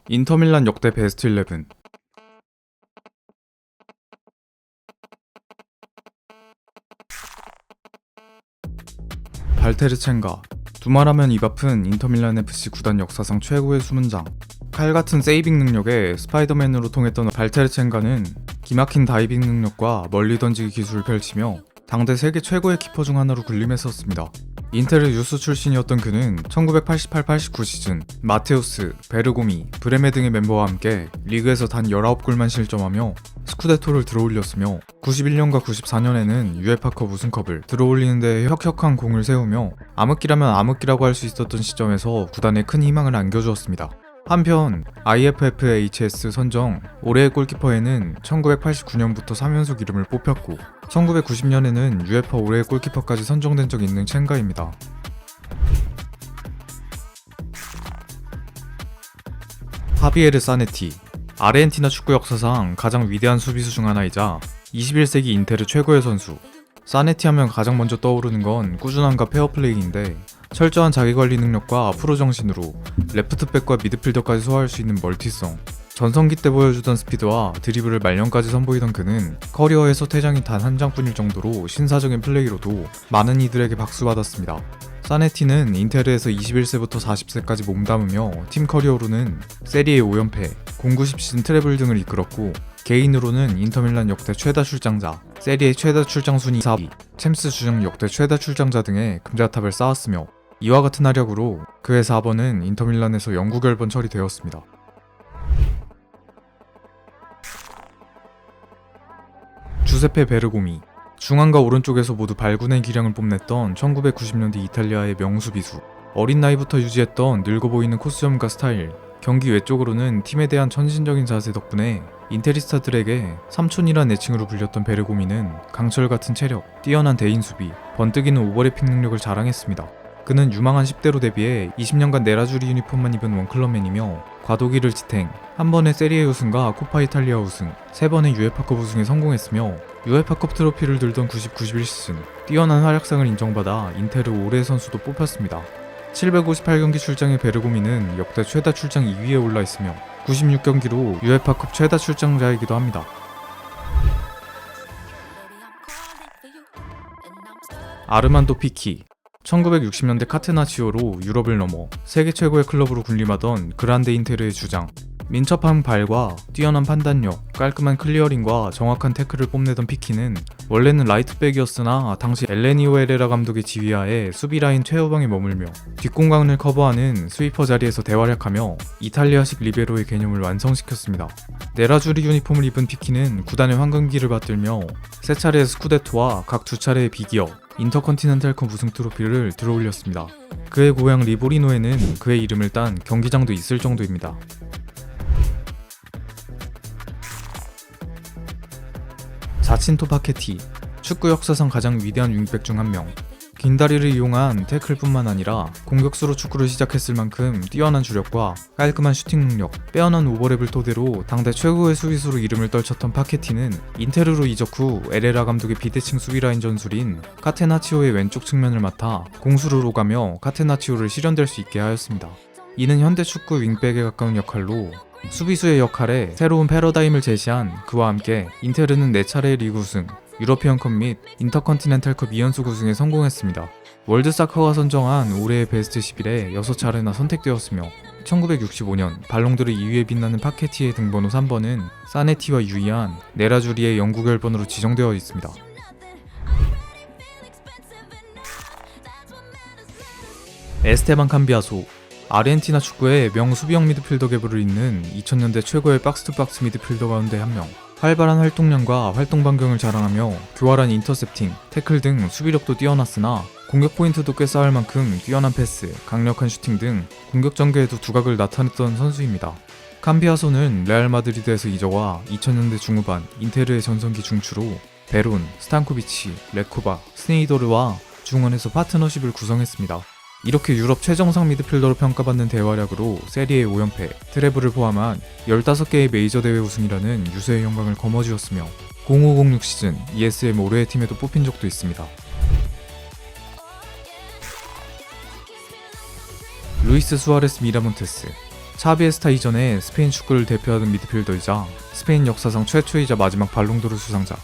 인터밀란 역대 베스트 11. 발테르첸가. 두말하면 입 아픈 인터밀란 FC 구단 역사상 최고의 수문장. 칼같은 세이빙 능력에 스파이더맨으로 통했던 발테르첸가는 기막힌 다이빙 능력과 멀리 던지기 기술을 펼치며 당대 세계 최고의 키퍼 중 하나로 군림했었습니다. 인테르 유스 출신이었던 그는 1988-89 시즌 마테우스, 베르고미, 브레메 등의 멤버와 함께 리그에서 단 19골만 실점하며 스쿠데토를 들어올렸으며 91년과 94년에는 UEFA컵 우승컵을 들어올리는 데 혁혁한 공을 세우며 암흑기라면 암흑기라고 할 수 있었던 시점에서 구단에 큰 희망을 안겨주었습니다. 한편 IFFHS 선정 올해의 골키퍼에는 1989년부터 3연속 이름을 뽑혔고 1990년에는 UEFA 올해의 골키퍼까지 선정된 적이 있는 첸가입니다. 하비에르 사네티. 아르헨티나 축구 역사상 가장 위대한 수비수 중 하나이자 21세기 인테르 최고의 선수. 사네티 하면 가장 먼저 떠오르는 건 꾸준함과 페어플레이인데 철저한 자기관리 능력과 프로 정신으로 레프트백과 미드필더까지 소화할 수 있는 멀티성, 전성기 때 보여주던 스피드와 드리블을 말년까지 선보이던 그는 커리어에서 퇴장이 단 한 장뿐일 정도로 신사적인 플레이로도 많은 이들에게 박수받았습니다. 사네티는 인테르에서 21세부터 40세까지 몸담으며 팀 커리어로는 세리에 5연패, 09-10 시즌 트래블 등을 이끌었고 개인으로는 인터밀란 역대 최다 출장자, 세리에 최다 출장 순위 4위, 챔스 주장 역대 최다 출장자 등의 금자탑을 쌓았으며 이와 같은 활약으로 그의 4번은 인터밀란에서 영구 결번 처리되었습니다. 주세페 베르고미. 중앙과 오른쪽에서 모두 발군의 기량을 뽐냈던 1990년대 이탈리아의 명수비수. 어린 나이부터 유지했던 늙어 보이는 코스염과 스타일, 경기 외적으로는 팀에 대한 천신적인 자세 덕분에 인테리스타들에게 삼촌이란 애칭으로 불렸던 베르고미는 강철같은 체력, 뛰어난 대인 수비, 번뜩이는 오버래핑 능력을 자랑했습니다. 그는 유망한 10대로 데뷔해 20년간 네라주리 유니폼만 입은 원클럽맨이며 과도기를 지탱, 한 번의 세리에 우승과 코파 이탈리아 우승, 3번의 UEFA컵 우승에 성공했으며 UEFA컵 트로피를 들던 90-91 시즌 뛰어난 활약상을 인정받아 인테르 올해의 선수도 뽑혔습니다. 758경기 출장의 베르고미는 역대 최다 출장 2위에 올라있으며 96경기로 UEFA컵 최다 출장자이기도 합니다. 아르만도 피키. 1960년대 카테나치오로 유럽을 넘어 세계 최고의 클럽으로 군림하던 그란데 인테르의 주장. 민첩한 발과 뛰어난 판단력, 깔끔한 클리어링과 정확한 태클을 뽐내던 피키는 원래는 라이트백이었으나 당시 엘레니오 에레라 감독의 지휘하에 수비라인 최후방에 머물며 뒷공간을 커버하는 스위퍼 자리에서 대활약하며 이탈리아식 리베로의 개념을 완성시켰습니다. 네라주리 유니폼을 입은 피키는 구단의 황금기를 받들며 3차례의 스쿠데토와 각 2차례의 비기어, 인터컨티넨탈컵 우승 트로피를 들어올렸습니다. 그의 고향 리보리노에는 그의 이름을 딴 경기장도 있을 정도입니다. 자친토 파케티. 축구 역사상 가장 위대한 윙백 중 한 명. 긴 다리를 이용한 태클뿐만 아니라 공격수로 축구를 시작했을 만큼 뛰어난 주력과 깔끔한 슈팅 능력, 빼어난 오버랩을 토대로 당대 최고의 수비수로 이름을 떨쳤던 파케티는 인테르로 이적 후 에레라 감독의 비대칭 수비라인 전술인 카테나치오의 왼쪽 측면을 맡아 공수를 오가며 카테나치오를 실현될 수 있게 하였습니다. 이는 현대 축구 윙백에 가까운 역할로 수비수의 역할에 새로운 패러다임을 제시한 그와 함께 인테르는 4차례의 리그 우승, 유러피언컵 및 인터컨티넨탈컵 2연속 우승에 성공했습니다. 월드사커가 선정한 올해의 베스트 11에 6차례나 선택되었으며 1965년 발롱도르 2위에 빛나는 파케티의 등번호 3번은 사네티와 유이한 네라주리의 영구 결번으로 지정되어 있습니다. 에스테반 캄비아소. 아르헨티나 축구의 명수비형 미드필더 계보를 잇는 2000년대 최고의 박스투박스 미드필더 가운데 한 명. 활발한 활동량과 활동 반경을 자랑하며 교활한 인터셉팅, 태클 등 수비력도 뛰어났으나 공격 포인트도 꽤 쌓을 만큼 뛰어난 패스, 강력한 슈팅 등 공격 전개에도 두각을 나타냈던 선수입니다. 캄비아소는 레알 마드리드에서 이적와 2000년대 중후반 인테르의 전성기 중추로 베론, 스탄코비치, 레코바, 스네이더르와 중원에서 파트너십을 구성했습니다. 이렇게 유럽 최정상 미드필더로 평가받는 대활약으로 세리에 5연패, 트래블을 포함한 15개의 메이저 대회 우승이라는 유세의 영광을 거머쥐었으며 05-06 시즌 ESM 올해의 팀에도 뽑힌 적도 있습니다. 루이스 수아레스 미라몬테스. 차비에스타 이전에 스페인 축구를 대표하던 미드필더이자 스페인 역사상 최초이자 마지막 발롱도르 수상자.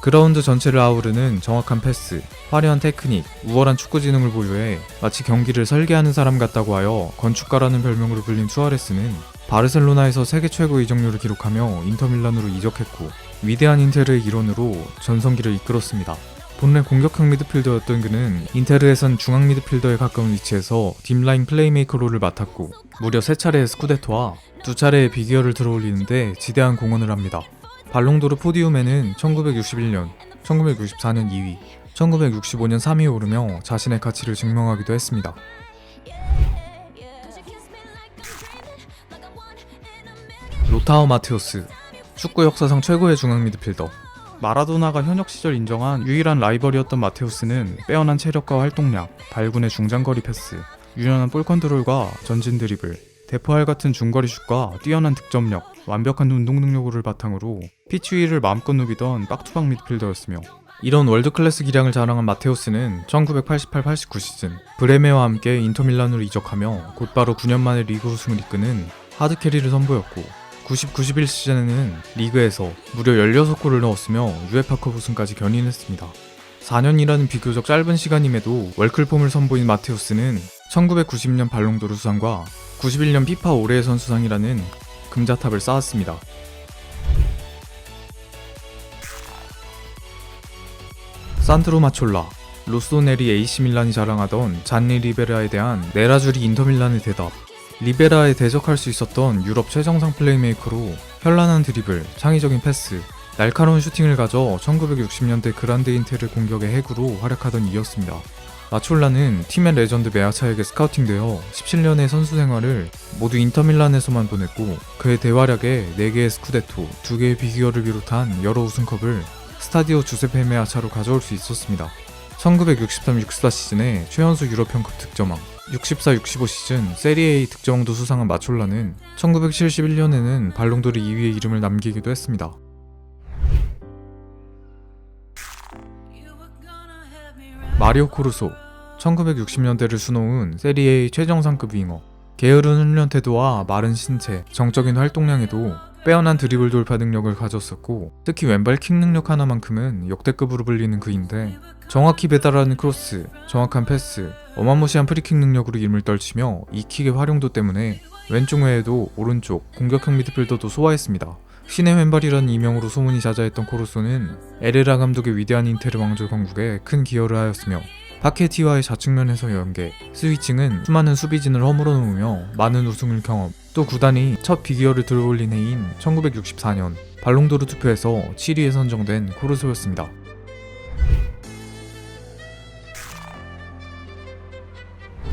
그라운드 전체를 아우르는 정확한 패스, 화려한 테크닉, 우월한 축구 지능을 보유해 마치 경기를 설계하는 사람 같다고 하여 건축가라는 별명으로 불린 수아레스는 바르셀로나에서 세계 최고 이적료를 기록하며 인터밀란으로 이적했고 위대한 인테르의 일원으로 전성기를 이끌었습니다. 본래 공격형 미드필더였던 그는 인테르에선 중앙 미드필더에 가까운 위치에서 딥라인 플레이메이커 롤을 맡았고 무려 3차례의 스쿠데토와 2차례의 비기어를 들어올리는데 지대한 공헌을 합니다. 발롱도르 포디움에는 1961년, 1964년 2위, 1965년 3위에 오르며 자신의 가치를 증명하기도 했습니다. 로타우 마테우스, 축구 역사상 최고의 중앙 미드필더. 마라도나가 현역 시절 인정한 유일한 라이벌이었던 마테우스는 빼어난 체력과 활동량, 발군의 중장거리 패스, 유연한 볼 컨트롤과 전진 드리블, 대포알 같은 중거리 슛과 뛰어난 득점력, 완벽한 운동 능력을 바탕으로 피치 위를 마음껏 누비던 빡투박 미드필더였으며 이런 월드클래스 기량을 자랑한 마테우스는 1988-89 시즌 브레메와 함께 인터밀란으로 이적하며 곧바로 9년 만에 리그 우승을 이끄는 하드캐리를 선보였고 90-91 시즌에는 리그에서 무려 16골을 넣었으며 UEFA컵 우승까지 견인했습니다. 4년이라는 비교적 짧은 시간임에도 월클폼을 선보인 마테우스는 1990년 발롱도르 수상과 91년 피파 올해의 선수상이라는 금자탑을 쌓았습니다. 산드로 마촐라, 로소네리 AC 밀란이 자랑하던 잔니 리베라에 대한 네라주리 인터밀란의 대답. 리베라에 대적할 수 있었던 유럽 최정상 플레이메이커로 현란한 드리블, 창의적인 패스, 날카로운 슈팅을 가져 1960년대 그란데 인테르 공격의 해구로 활약하던 이였습니다. 마촐라는 팀의 레전드 메아차에게 스카우팅되어 17년의 선수 생활을 모두 인터밀란에서만 보냈고 그의 대활약에 4개의 스쿠데토, 2개의 비기어를 비롯한 여러 우승컵을 스타디오 주세페 메아차로 가져올 수 있었습니다. 1963-64 시즌에 최연소 유럽형급 득점왕, 64-65 시즌 세리A 득점왕도 수상한 마촐라는 1971년에는 발롱도르 2위의 이름을 남기기도 했습니다. 마리오 코르소, 1960년대를 수놓은 세리A 최정상급 윙어. 게으른 훈련 태도와 마른 신체, 정적인 활동량에도 빼어난 드리블 돌파 능력을 가졌었고 특히 왼발 킥 능력 하나만큼은 역대급으로 불리는 그인데 정확히 배달하는 크로스, 정확한 패스, 어마무시한 프리킥 능력으로 이름을 떨치며 이 킥의 활용도 때문에 왼쪽 외에도 오른쪽, 공격형 미드필더도 소화했습니다. 신의 왼발이라는 이명으로 소문이 자자했던 코르소는 에레라 감독의 위대한 인테르 왕조 건국에 큰 기여를 하였으며 파케티와의 좌측면에서 연계, 스위칭은 수많은 수비진을 허물어 놓으며 많은 우승을 경험, 또 구단이 첫 비기어를 들어올린 해인 1964년 발롱도르 투표에서 7위에 선정된 코르소였습니다.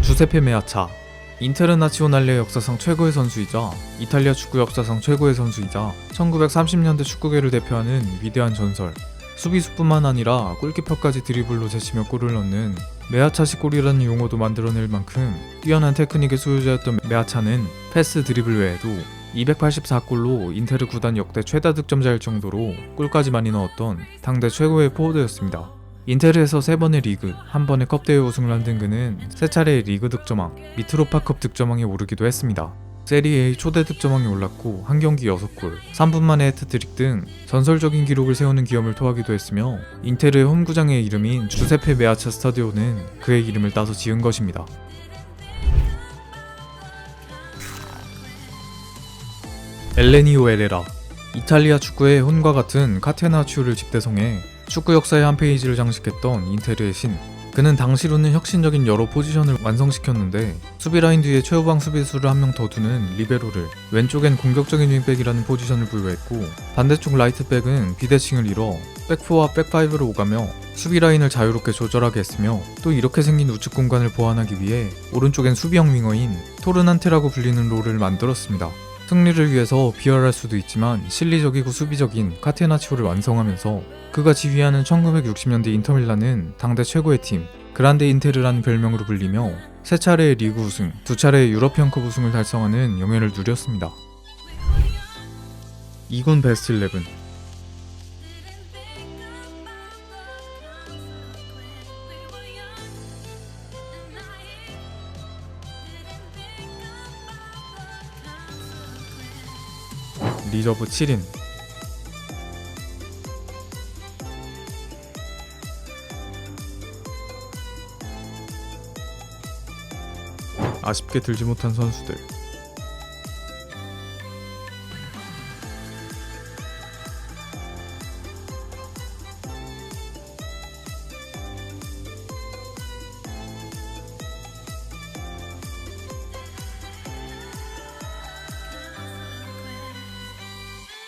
주세페 메아차, 인테르나치오날레 역사상 최고의 선수이자 이탈리아 축구 역사상 최고의 선수이자 1930년대 축구계를 대표하는 위대한 전설. 수비수뿐만 아니라 골키퍼까지 드리블로 제치며 골을 넣는 메아차식 골이라는 용어도 만들어낼 만큼 뛰어난 테크닉의 소유자였던 메아차는 패스 드리블 외에도 284골로 인테르 구단 역대 최다 득점자일 정도로 골까지 많이 넣었던 당대 최고의 포워드였습니다. 인테르에서 3번의 리그, 1번의 컵대회 우승을 한등 그는 3차례의 리그 득점왕, 미트로파컵 득점왕에 오르기도 했습니다. 세리A 초대 득점왕에 올랐고 한 경기 6골, 3분 만에 해트트릭 등 전설적인 기록을 세우는 기염을 토하기도 했으며 인테르의 홈구장의 이름인 주세페 메아차 스타디오는 그의 이름을 따서 지은 것입니다. 엘레니오 에레라, 이탈리아 축구의 혼과 같은 카테나치오를 집대성해 축구 역사의 한 페이지를 장식했던 인테르의 신. 그는 당시로는 혁신적인 여러 포지션을 완성시켰는데 수비 라인 뒤에 최후방 수비수를 한 명 더 두는 리베로를, 왼쪽엔 공격적인 윙백이라는 포지션을 부여했고 반대쪽 라이트백은 비대칭을 이뤄 백포와 백파이브로 오가며 수비 라인을 자유롭게 조절하게 했으며 또 이렇게 생긴 우측 공간을 보완하기 위해 오른쪽엔 수비형 윙어인 토르난테라고 불리는 롤을 만들었습니다. 승리를 위해서 비열할 수도 있지만 실리적이고 수비적인 카테나치오를 완성하면서 그가 지휘하는 1960년대 인터밀란은 당대 최고의 팀 그란데 인테르라는 별명으로 불리며 3차례의 리그 우승, 2차례의 유럽형컵 우승을 달성하는 영예를 누렸습니다. 2군 베스트 11. 리저브 7인. 아쉽게 들지 못한 선수들.